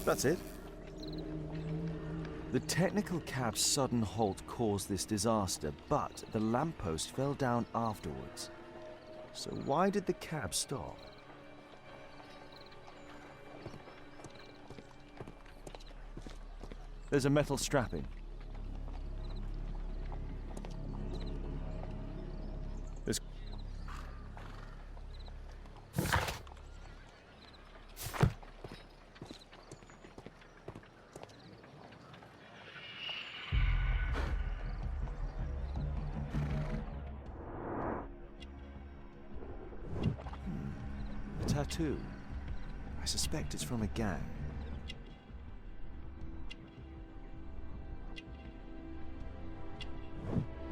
That's it. The technical cab's sudden halt caused this disaster, but the lamppost fell down afterwards. So why did the cab stop? There's a metal strapping. There's... A tattoo. I suspect it's from a gang.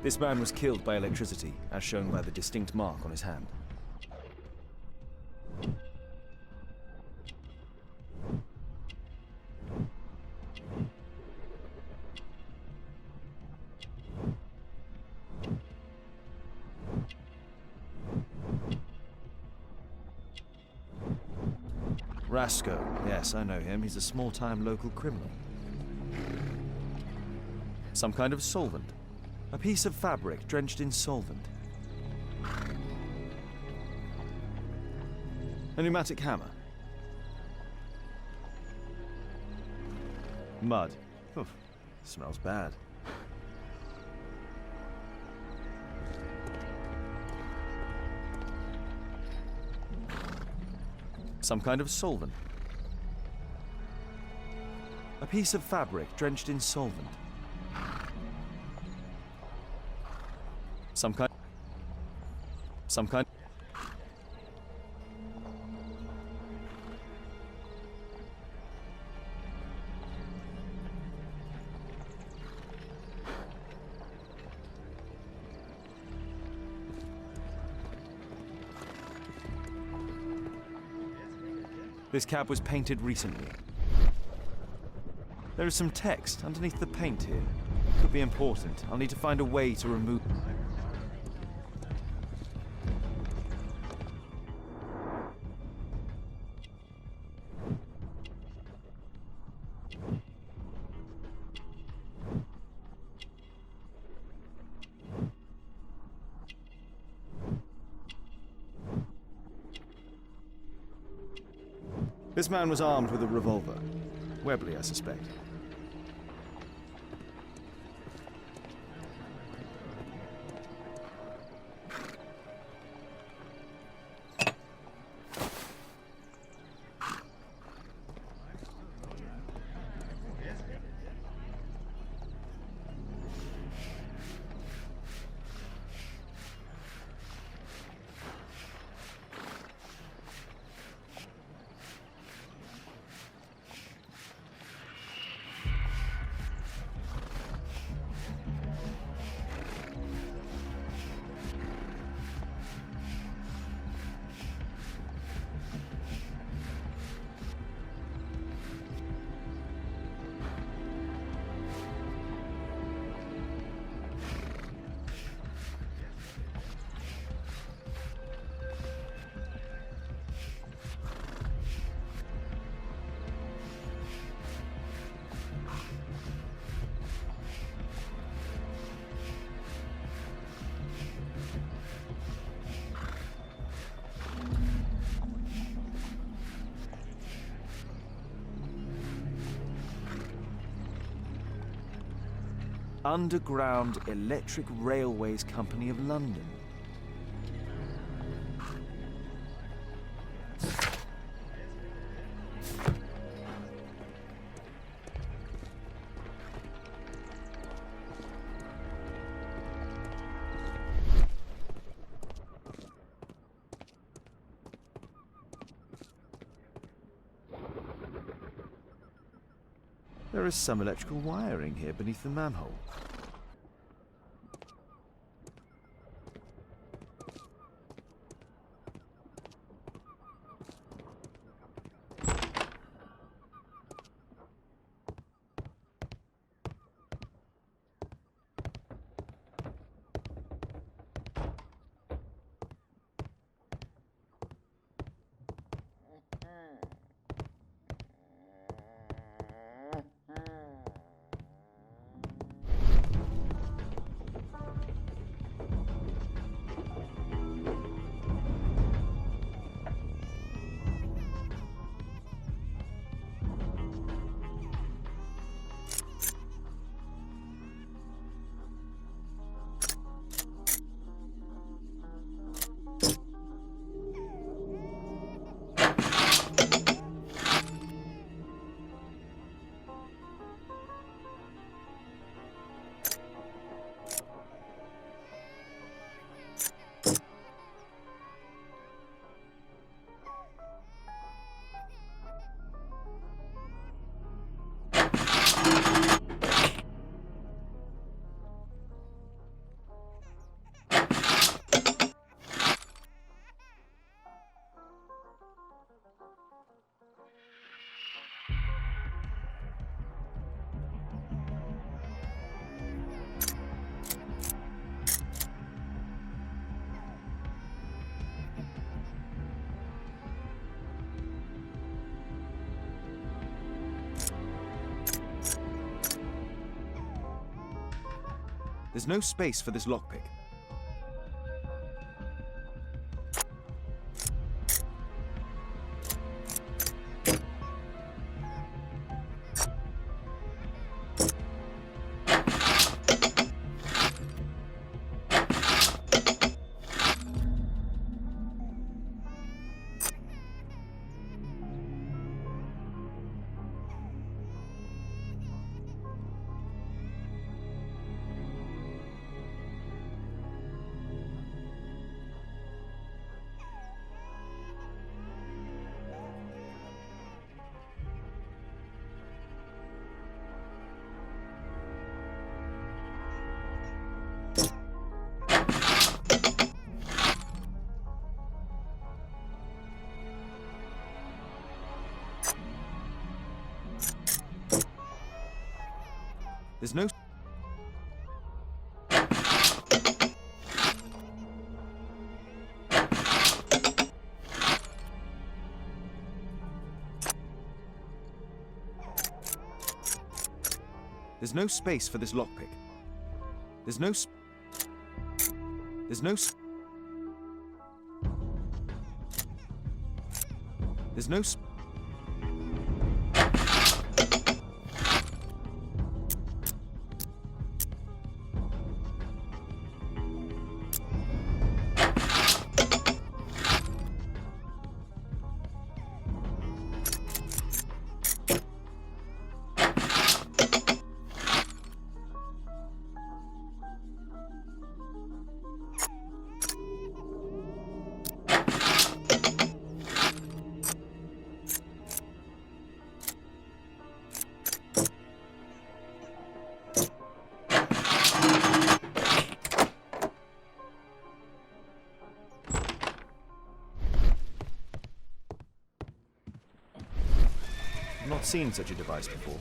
This man was killed by electricity, as shown by the distinct mark on his hand. Rasco. Yes, I know him. He's a small-time local criminal. Some kind of solvent. A piece of fabric drenched in solvent. A pneumatic hammer. Mud. Oof, smells bad. Some kind of solvent. A piece of fabric drenched in solvent. Some kind. This cab was painted recently. There is some text underneath the paint here. Could be important. I'll need to find a way to remove... This man was armed with a revolver. Webley, I suspect. Underground Electric Railways Company of London. There is some electrical wiring here beneath the manhole. There's no space for this lockpick. There's no... There's no space for this lockpick. There's no... There's no... There's no... I've not seen such a device before.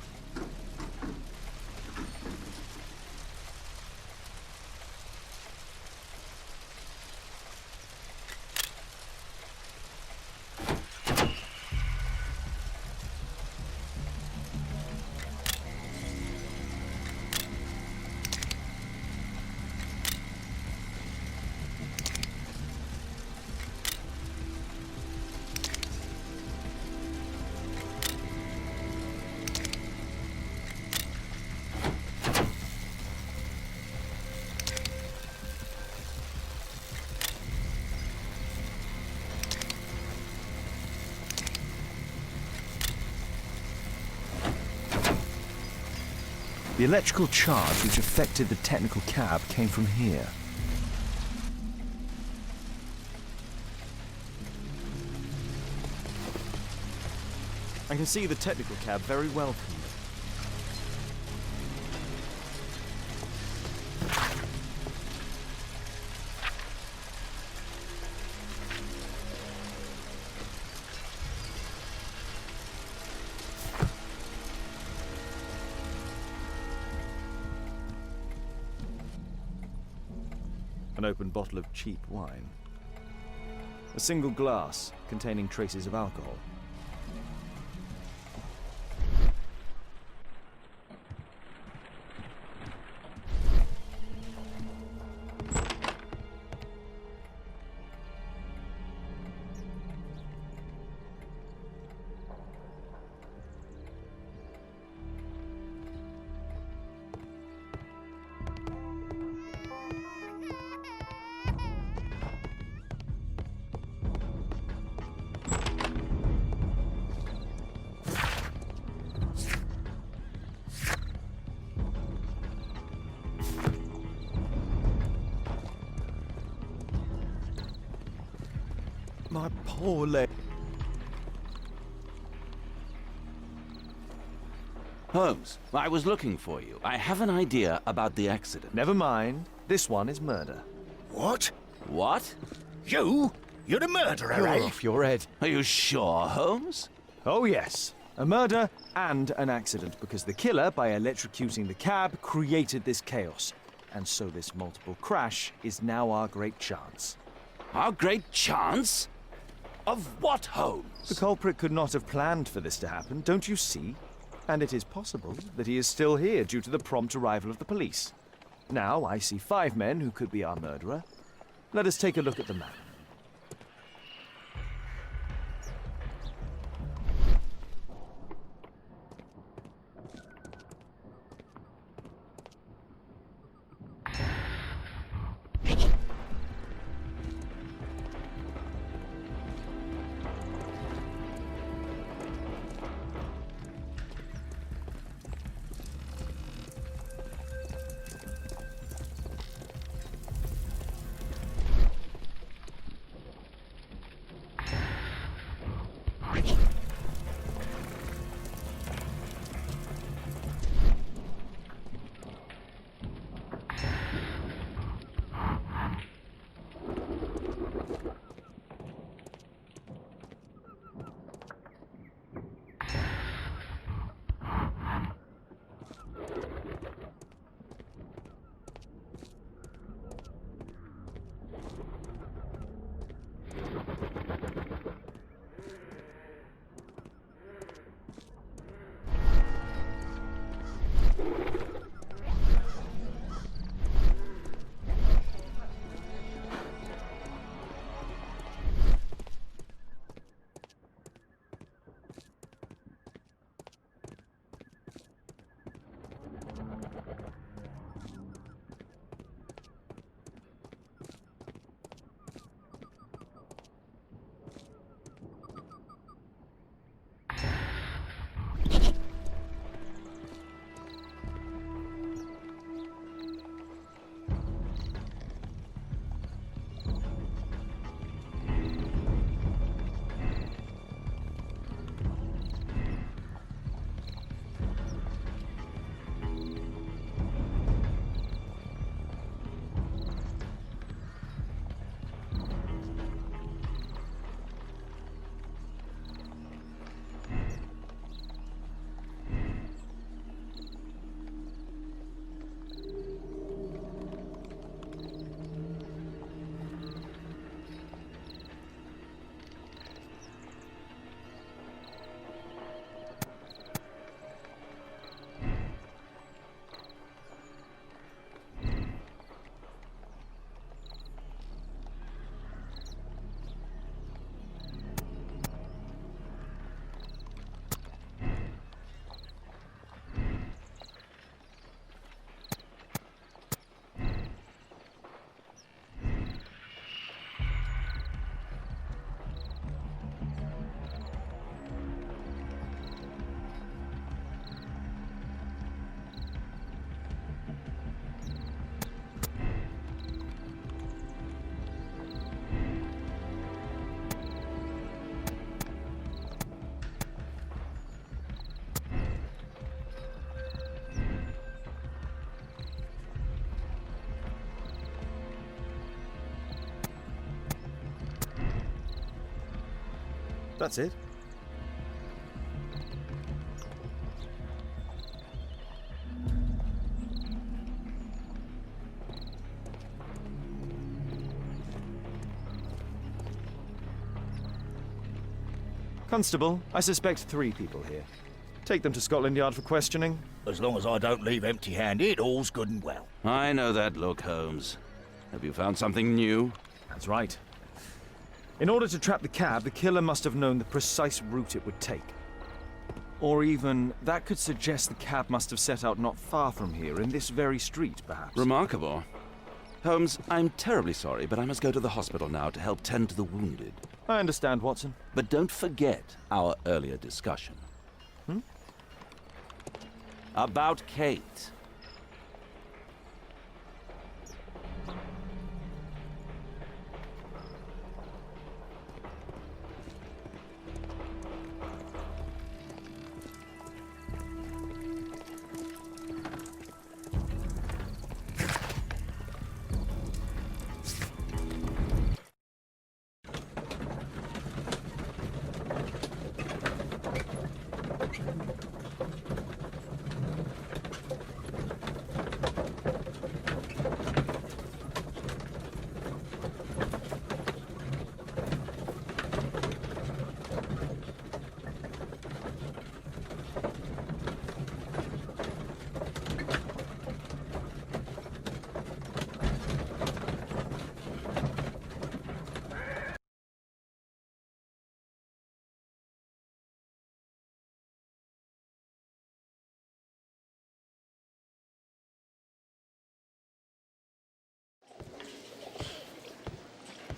The electrical charge which affected the technical cab came from here. I can see the technical cab very well from here. An open bottle of cheap wine. A single glass containing traces of alcohol. My poor leg. Holmes, I was looking for you. I have an idea about the accident. Never mind. This one is murder. What? What? You? You're a murderer, You're eh? off your head. Are you sure, Holmes? Oh yes. A murder and an accident, because the killer, by electrocuting the cab, created this chaos. And so this multiple crash is now our great chance. Our great chance? Of what, Holmes? The culprit could not have planned for this to happen, don't you see? And it is possible that he is still here due to the prompt arrival of the police. Now I see 5 men who could be our murderer. Let us take a look at the map. That's it. Constable, I suspect 3 people here. Take them to Scotland Yard for questioning. As long as I don't leave empty-handed, all's good and well. I know that look, Holmes. Have you found something new? That's right. In order to trap the cab, the killer must have known the precise route it would take. Or even, that could suggest the cab must have set out not far from here, in this very street, perhaps. Remarkable. Holmes, I'm terribly sorry, but I must go to the hospital now to help tend to the wounded. I understand, Watson. But don't forget our earlier discussion. About Kate.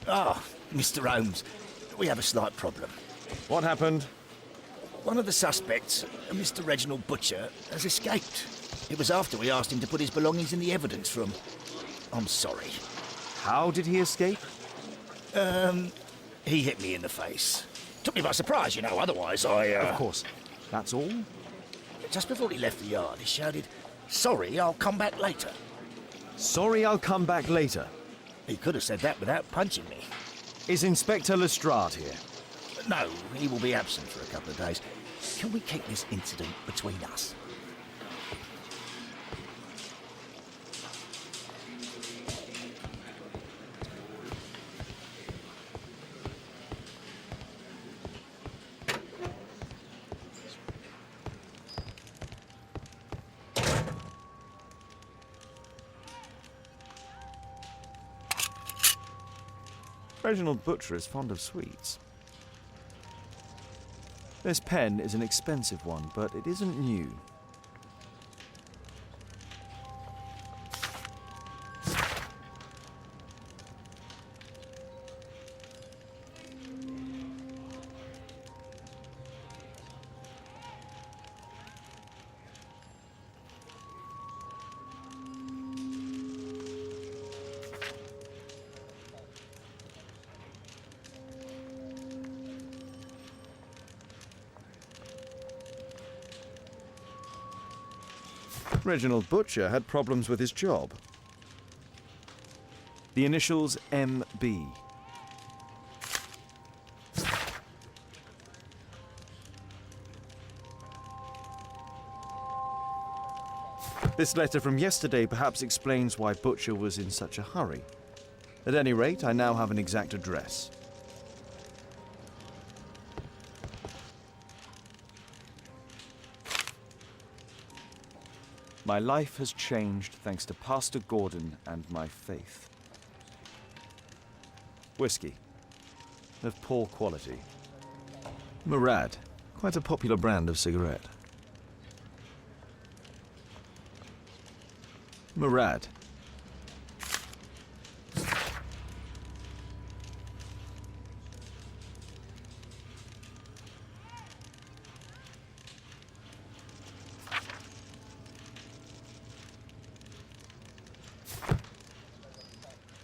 Ah, Mr. Holmes, we have a slight problem. What happened? One of the suspects, Mr. Reginald Butcher, has escaped. It was after we asked him to put his belongings in the evidence room. I'm sorry. How did he escape? He hit me in the face. Took me by surprise, you know, otherwise I, Of course. That's all? Just before he left the yard, he shouted, "Sorry, I'll come back later." Sorry, I'll come back later. He could have said that without punching me. Is Inspector Lestrade here? No, he will be absent for a couple of days. Can we keep this incident between us? Reginald Butcher is fond of sweets. This pen is an expensive one, but it isn't new. Reginald Butcher had problems with his job. The initials MB. This letter from yesterday perhaps explains why Butcher was in such a hurry. At any rate, I now have an exact address. My life has changed thanks to Pastor Gordon and my faith. Whiskey. Of poor quality. Murad. Quite a popular brand of cigarette. Murad.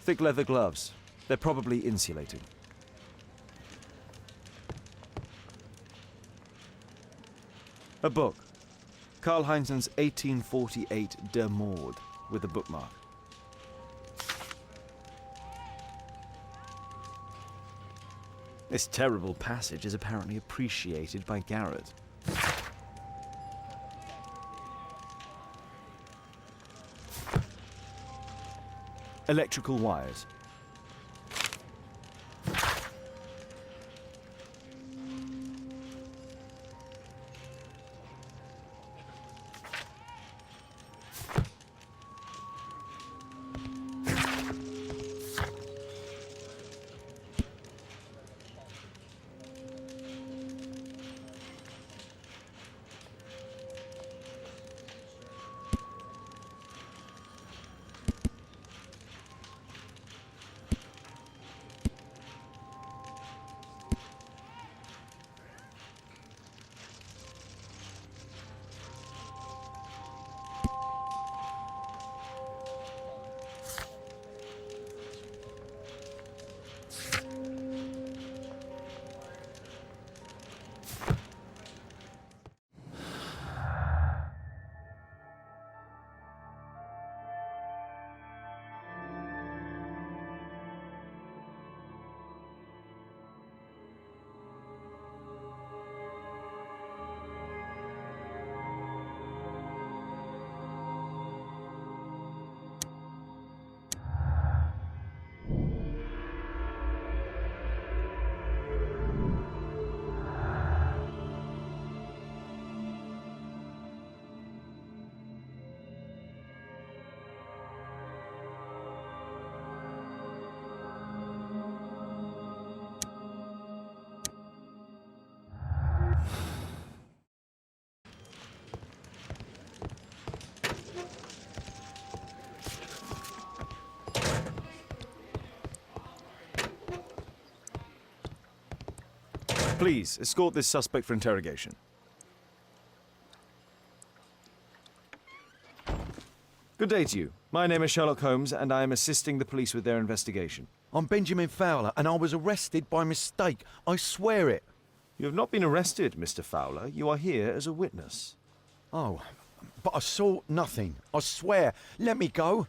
Thick leather gloves. They're probably insulating. A book. Karl Heinzen's 1848 Der Mord, with a bookmark. This terrible passage is apparently appreciated by Garrett. Electrical wires. Please, escort this suspect for interrogation. Good day to you. My name is Sherlock Holmes, and I am assisting the police with their investigation. I'm Benjamin Fowler, and I was arrested by mistake. I swear it. You have not been arrested, Mr. Fowler. You are here as a witness. Oh, but I saw nothing. I swear. Let me go.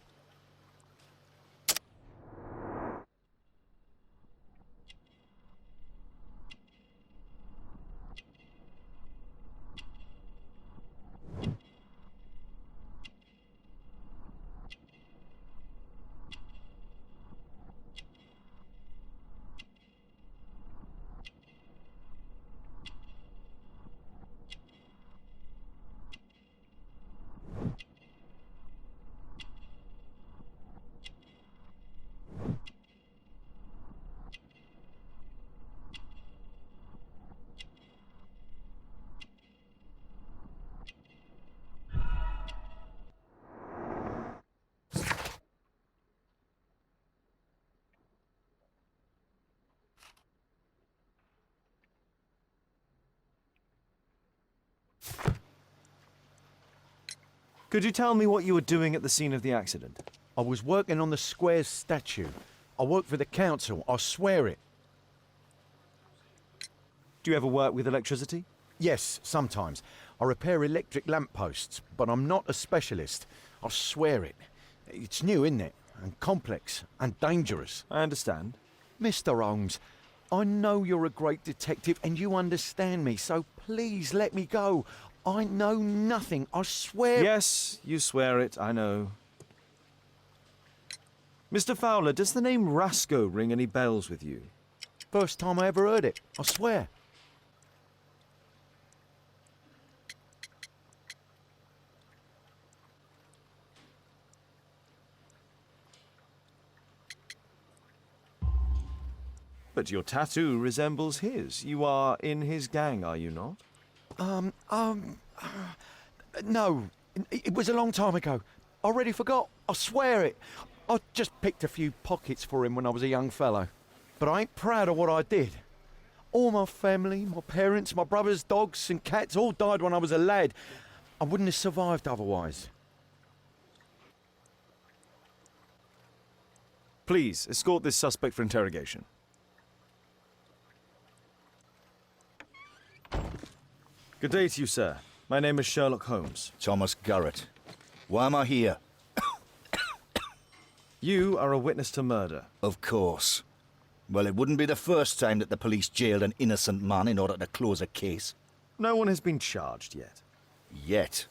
Could you tell me what you were doing at the scene of the accident? I was working on the square's statue. I work for the council. I swear it. Do you ever work with electricity? Yes, sometimes. I repair electric lampposts, but I'm not a specialist. I swear it. It's new, isn't it? And complex and dangerous. I understand. Mr. Holmes, I know you're a great detective and you understand me, so please let me go. I know nothing, I swear. Yes, you swear it, I know. Mr. Fowler, does the name Rasco ring any bells with you? First time I ever heard it, I swear. But your tattoo resembles his. You are in his gang, are you not? No, it was a long time ago. I already forgot, I swear it. I just picked a few pockets for him when I was a young fellow. But I ain't proud of what I did. All my family, my parents, my brothers, dogs and cats all died when I was a lad. I wouldn't have survived otherwise. Please, escort this suspect for interrogation. Good day to you, sir. My name is Sherlock Holmes. Thomas Garrett. Why am I here? You are a witness to murder. Of course. Well, it wouldn't be the first time that the police jailed an innocent man in order to close a case. No one has been charged yet. Yet.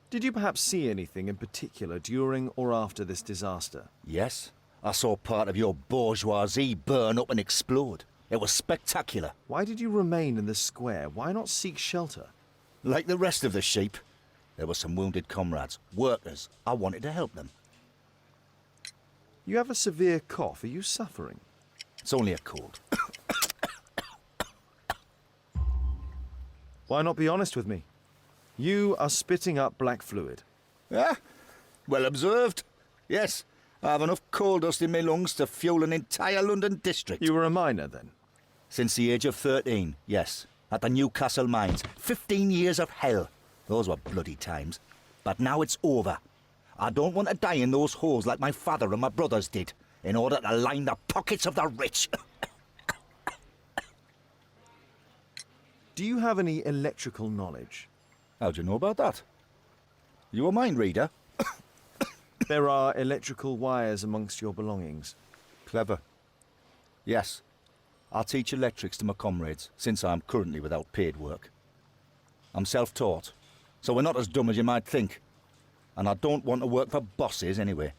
Did you perhaps see anything in particular during or after this disaster? Yes, I saw part of your bourgeoisie burn up and explode. It was spectacular. Why did you remain in the square? Why not seek shelter? Like the rest of the sheep, there were some wounded comrades, workers. I wanted to help them. You have a severe cough. Are you suffering? It's only a cold. Why not be honest with me? You are spitting up black fluid. Ah, well observed. Yes, I have enough coal dust in my lungs to fuel an entire London district. You were a miner then? Since the age of 13, yes. At the Newcastle mines. 15 years of hell. Those were bloody times. But now it's over. I don't want to die in those holes like my father and my brothers did, in order to line the pockets of the rich. Do you have any electrical knowledge? How'd you know about that? You a mind reader? There are electrical wires amongst your belongings. Clever. Yes. I'll teach electrics to my comrades, since I'm currently without paid work. I'm self-taught, so we're not as dumb as you might think. And I don't want to work for bosses anyway.